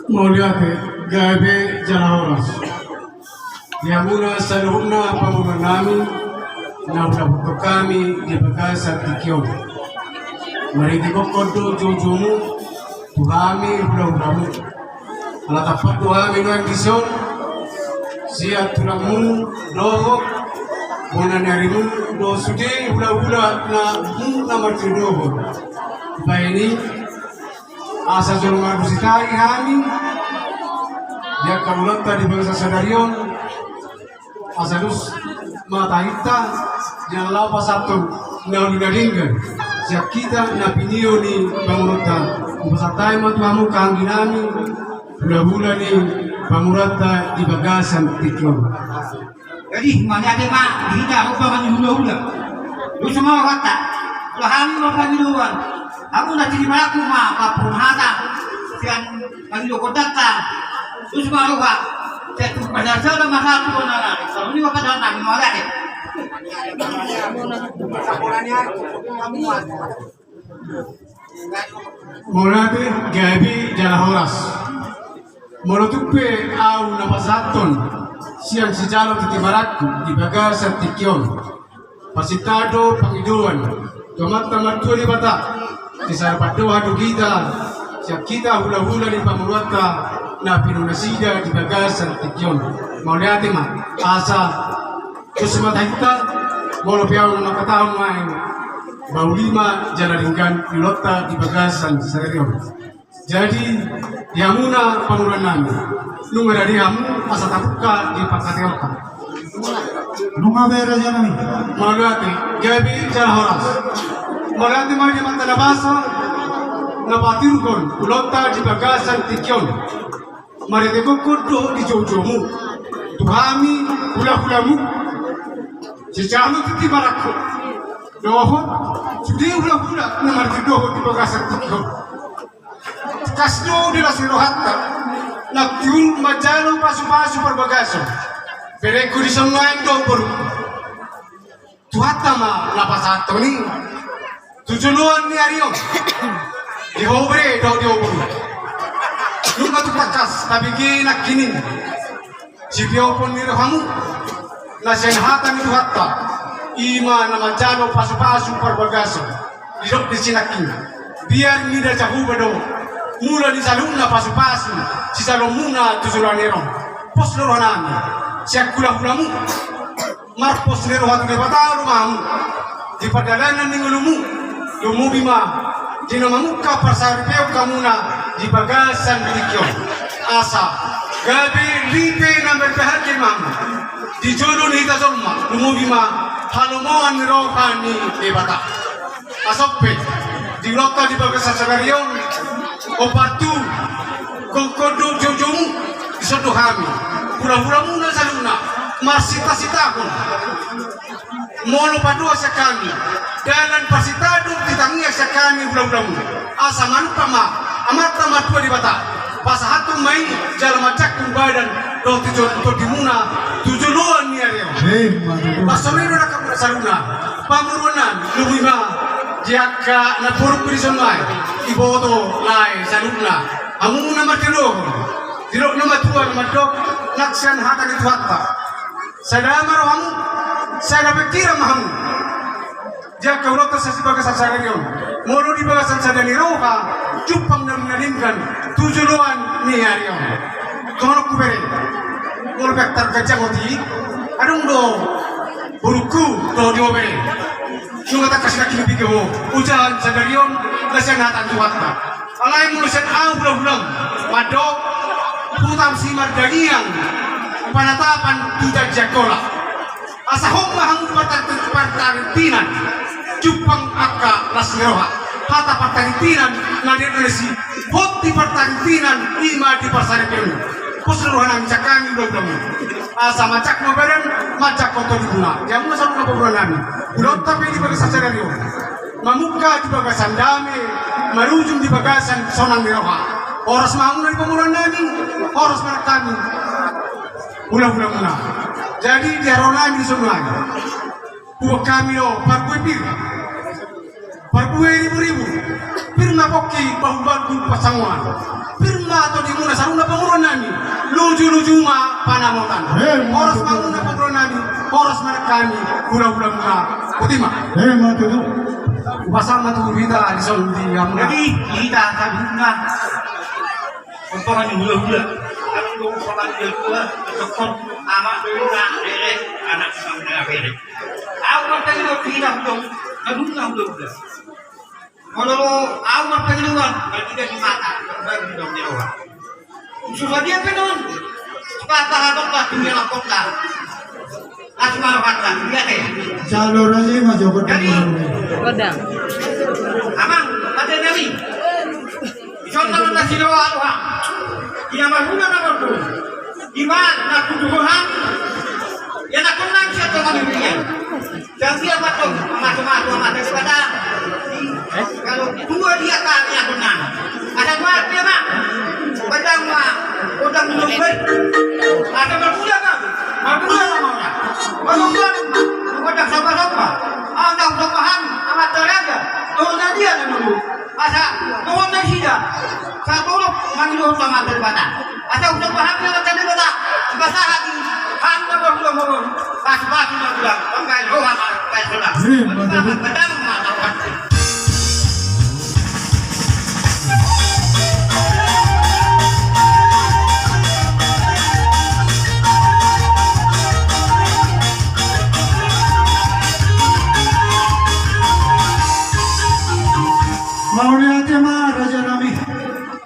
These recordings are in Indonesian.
Mauliate gabe jalahoras. Yamuna saluhna pamumanami na unabuto kami di bagasa tikyon. Maridi ko kodo jojomu tuhami hula-hulamu. Alatapat tuhami nuang kison siya tulamu doho muna narimu do sude hula-hula na martidoho. Baini asa jolongan busitai hani dia kamulata di bangsa sadarion asalus mata kita jangan lupa satu naudinadingkan siap kita napinio ni bangurata upasatai matuamu kangginami hula-hula ni bangurata di bagasan tikyon. Jadi mana ada mak kita lupa bagi hula-hula lu semua kata Tuhan lupa bagi luar aku nak jadi malaku mah kapur hata sian bagi lu kota lu semua lupa jadi pada saudara masa tu nara kalau ni waktu dah nak mulai deh Morate gabi jalahoras morotupe au napasaton siang sejalo titibarakku di bagasan tikyon pasitado pangiduan tomat-tomat tua di bata kisah padoa do kita siap kita hula-hula di pamurata na pinunasida di bagasan tikyon mauliate ma asa kusuma kita mau piau na makatahon main bau lima jalaringkan pilota di bagasan serion. Jadi yamuna pamuranan nunga dari hamu asa tabuka di pakateoka Nunga bera janami. mauliate gabi jalahoras mauliate mari mantana basa na batirukon pilota di bagasan tikyon mari tekokodo di jojomu tuhami hula-hulamu sejauh titi barakku doho sudah hula-hula na marti doho di bagasan tikyon kasdo di lasiro hatta naktiun majalo pasu-pasu perbagasan bereku di semua yang dompur tuhatta ma napasato ni tujuan ni ariyo di hobre do di hobre nunga tu takas tapi kinak kini sipio pon ni rohamu na senhata ni tuhatta ima na majalo pasu-pasu perbagasan dirok di sinakin biar ni dah cahu bedo mula di salungna pasu-pasu si salomuna tusulanero pos loronami siak kula-kulamu marpos nero hatu de bata rumamu di padalanan ni ngulumu lumu bima dinamamu ka parsarpeo kamuna di bagasan tikyon asa gabi lipe na berbahagia mamu di jodoh ni tazomma lumu bima halomoan rohani de bata asoppe di lokal di bagasan sagarion opatu kokodo jojomu isodohami pura-pura muna saluna marsita-sita pun mono padua sekali dalam pasitado ditangia sekali pura-pura muna asa manupama amata matua di bata pasa hatu mai jalan macak badan do tujuh di muna tujuan ni areo pasomero na kamuna saluna pamurunan lumima jaka na puru prisonai iboto lai saluna amuna matelo dirok nama tua nama dok laksan hata di tuatta sadama rohamu sada bekira mahamu jaka ulota sebagai sasarion modo di bagasan sadani roha cupang dan menalingkan tujuan ni harion kono kubere mol bektar gajah oti adung do buruku do diobere cuma tak kasih lagi lebih kewo ujahan sadarion laksan hata tuatta alai mulusan au bulan madok putam si mardagiang panatapan tidak jakola asa homma hangu partarintinan cupang akka lasneroha hata partarintinan nadir nasi hoti partarintinan lima di pasar peru keseluruhan cakang udah asa macak noberan macak kotor di guna jamu sama ngobrol udah tapi di bagasan sadario mamuka di bagasan dame marujung di bagasan sonang neroha Oras mauna di pemulaan nani, oras mana kami, ulang-ulang mana. Jadi di haronami semuanya, buat kami lo parkui ribu-ribu, pirna boki bahu-bahu pasangan, pirna atau di mana saruna nami luju-luju ma panamotan. Poros manguna patron nami, poros mana kami gula-gula muna putima. Matudu. Basama tu vida di soldi amna. Jadi kita sabi na Pembangan hula-hula Aku pembangan hula-hula Sekon amat hula Derek anak sama bere Aku makan hula kita hula Hula hula Kalau aku makan hula Kalau tidak di mata Bagi hidung dia orang Susah dia penon Sepatah hatoklah dunia lakotlah Asmar hatlah Lihat ya Jalur aja maju ke Jadi Godang. Amang Ada nari Contoh na sinawa doha. Inamahuna na mo. Iba na kuduhan. Ya na kunang siya to kami bigyan. Jadi apa to? Masuk-masuk mata kepada. Kalau dua dia ka niya kunang. Ada dua dia mak. Padang mak. Udang belum baik. Ada bermuda ka. Bermuda na mo na. Bermuda. Udang sama-sama. Ada usahahan amat teraga. Tuh dia na dulu. Asa, tuwag na siya. Sa tulog, mangiluhon sa mga talibata. Asa, usap bahagi ng talibata. Basta hati, hati na mo. Pas-pasin na ulang. Pagkay, luha ka, kaya sila. Madamang mga tawakan. Maunya aja mah raja nami.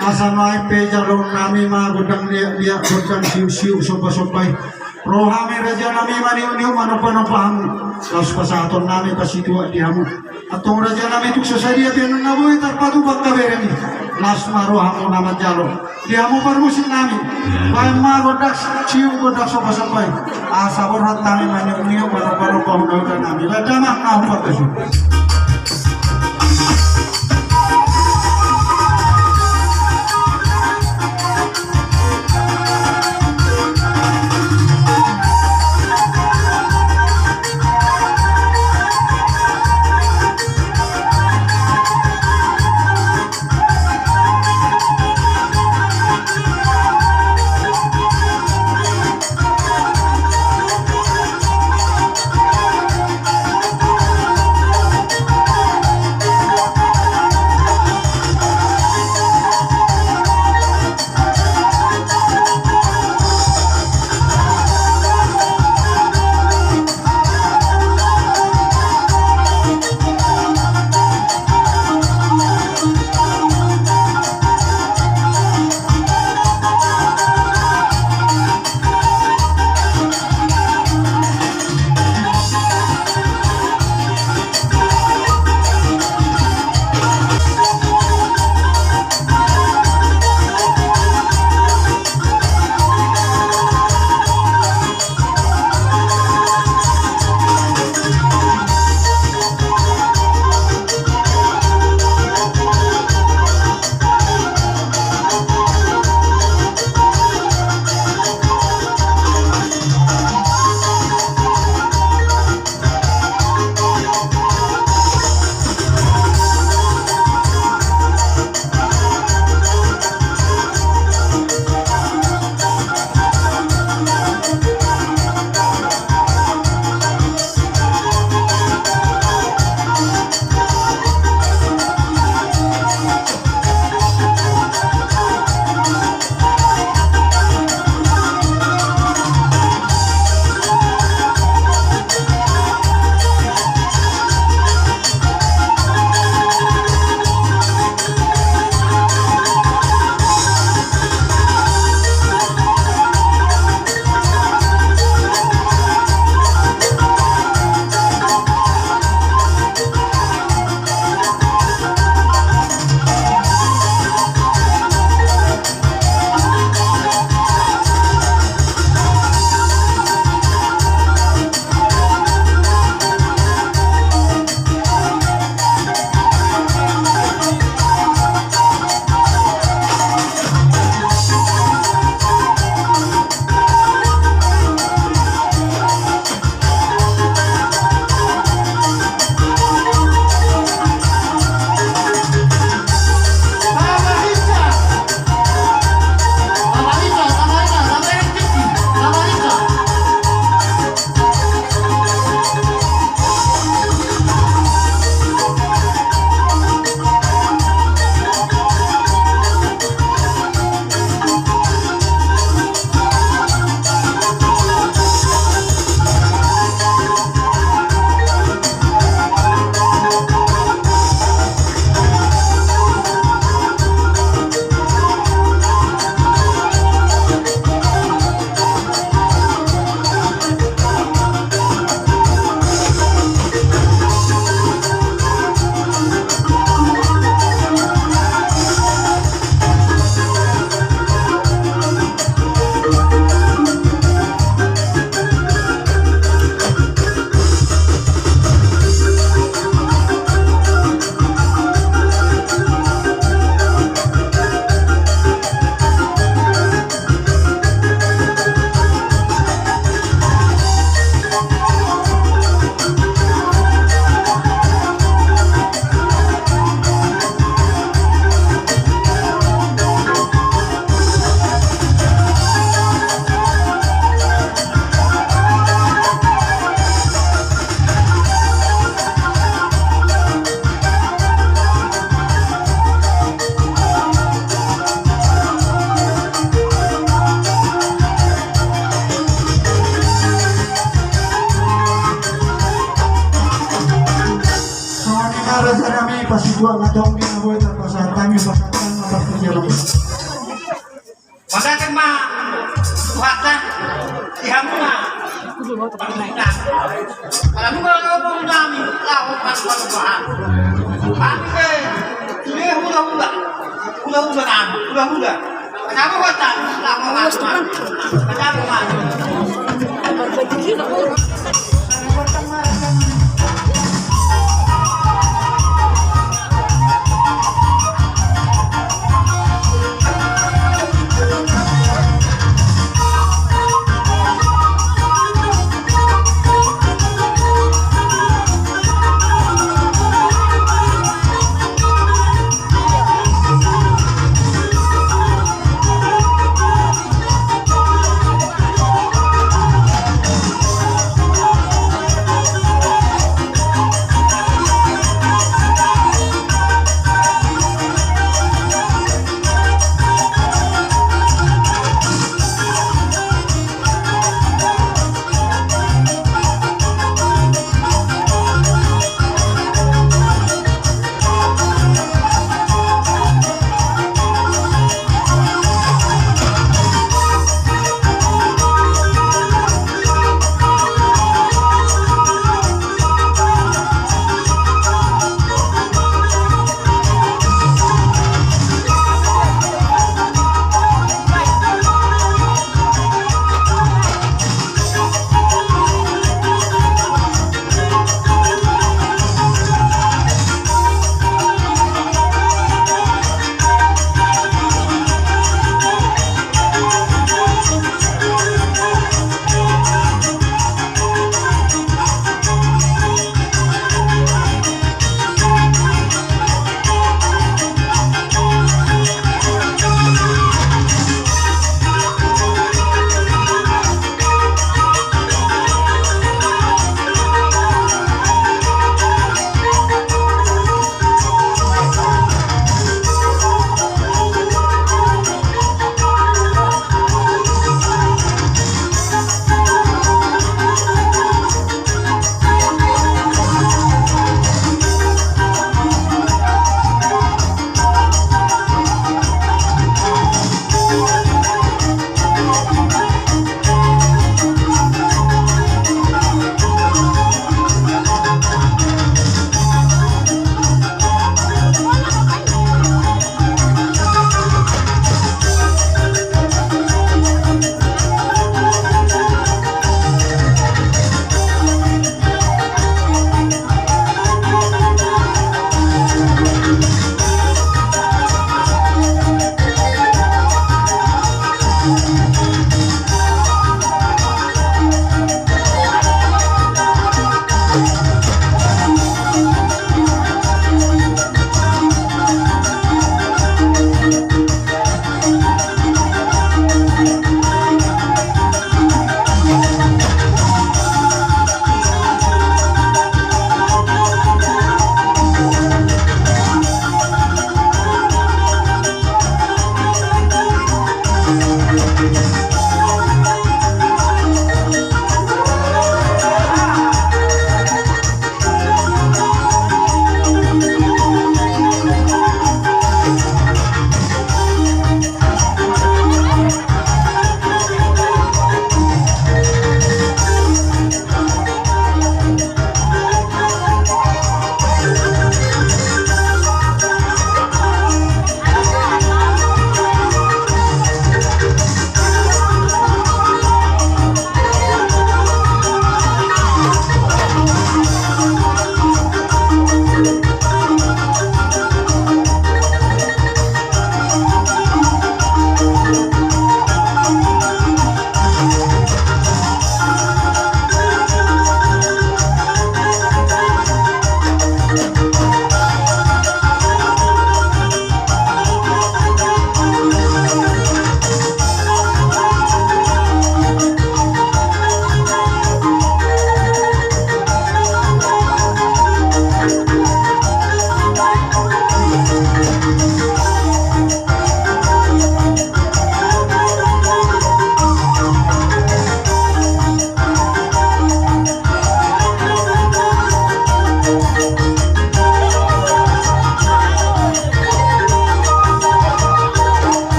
Asama pe jalur nami mah gudang dia gudang siu sopa-sopai. Rohame raja nami mani uniu manopa-nopaham. Kaus pasaton nami pasitua dihamu. Atong raja nami tuk sesadia pianon naboy terpadu bakka beremi. Lasma rohamu nama jalo. Dihamu permusin nami. Baik mah godak siu godak sopa-sopai. Asabor hat nami mani uniu manopa-nopaham gudang nami. Lada mah kau patesu. Iswa ngatong ginaboy tapos kami pasatan mapasok siya lang. Magaling ma, tuhata, ihamuna. Alam mo ba ang namin, lahot at palubahan. Kami eh, hula-hula. Hula-hula namin, hula-hula. Kasama ko ata, lahot at palubahan. Kasama ko